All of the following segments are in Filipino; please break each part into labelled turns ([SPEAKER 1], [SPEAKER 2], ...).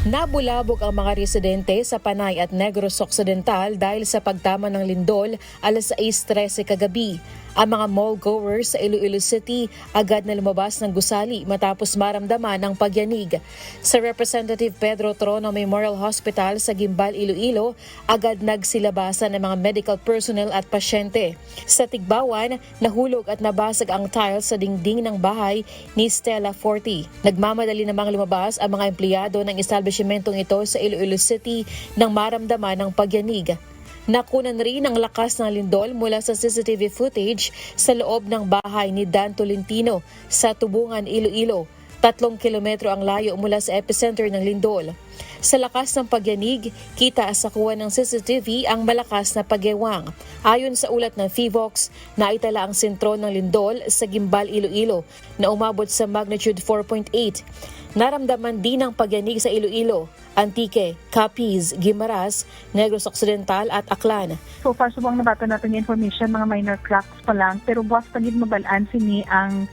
[SPEAKER 1] Nabulabog ang mga residente sa Panay at Negros Occidental dahil sa pagtama ng lindol alas 6:13 kagabi. Ang mga mall-goers sa Iloilo City agad na lumabas ng gusali matapos maramdaman ang pagyanig. Sa Representative Pedro Trono Memorial Hospital sa Guimbal, Iloilo, agad nagsilabasan ng mga medical personnel at pasyente. Sa Tigbawan, nahulog at nabasag ang tiles sa dingding ng bahay ni Stella Forti. Nagmamadali namang lumabas ang mga empleyado ng establishmentong ito sa Iloilo City nang maramdaman ang pagyanig. Nakunan rin ang lakas ng lindol mula sa CCTV footage sa loob ng bahay ni Dan Tolentino sa Tubungan, Iloilo. 3 kilometro ang layo mula sa epicenter ng lindol. Sa lakas ng pagyanig, kita sa kuha ng CCTV ang malakas na pagyewang. Ayon sa ulat ng FIVOX, naitala ang sentro ng lindol sa Guimbal, Iloilo na umabot sa magnitude 4.8. Naramdaman din ang pagyanig sa Iloilo, Antique, Capiz, Guimaras, Negros Occidental at Aklan.
[SPEAKER 2] So far, subang nabata natin yung information, mga minor cracks pa lang. Pero buwas pagid mabalaan sini ang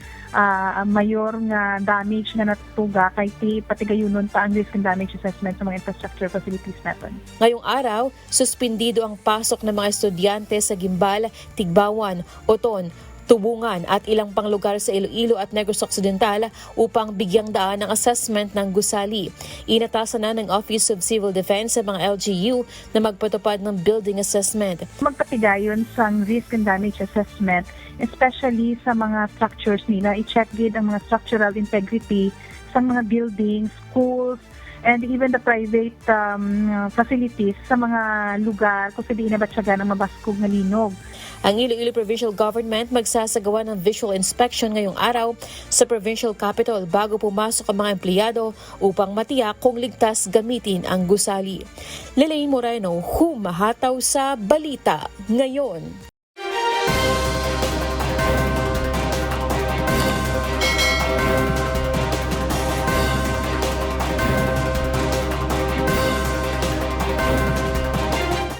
[SPEAKER 2] mayor nga damage nga natutuga kay patigayunon pa ang risk and damage assessment sa mga infrastructure facilities natin.
[SPEAKER 1] Ngayong araw, suspindido ang pasok ng mga estudyante sa Guimbal, Tigbawan, Oton, Tubungan at ilang pang lugar sa Iloilo at Negros Occidental upang bigyang daan ang assessment ng gusali. Inatasan na ng Office of Civil Defense sa mga LGU na magpatupad ng building assessment.
[SPEAKER 2] Magpatigayon sa risk and damage assessment, especially sa mga structures nila. I-check gid ang mga structural integrity sa mga buildings, schools, and even the private facilities sa mga lugar kung saan na batyagan ang mabaskog na linog.
[SPEAKER 1] Ang Iloilo Provincial Government magsasagawa ng visual inspection ngayong araw sa Provincial Capital bago pumasok ang mga empleyado upang matiyak kung ligtas gamitin ang gusali. Lelaine Moreno, humahataw sa Balita Ngayon.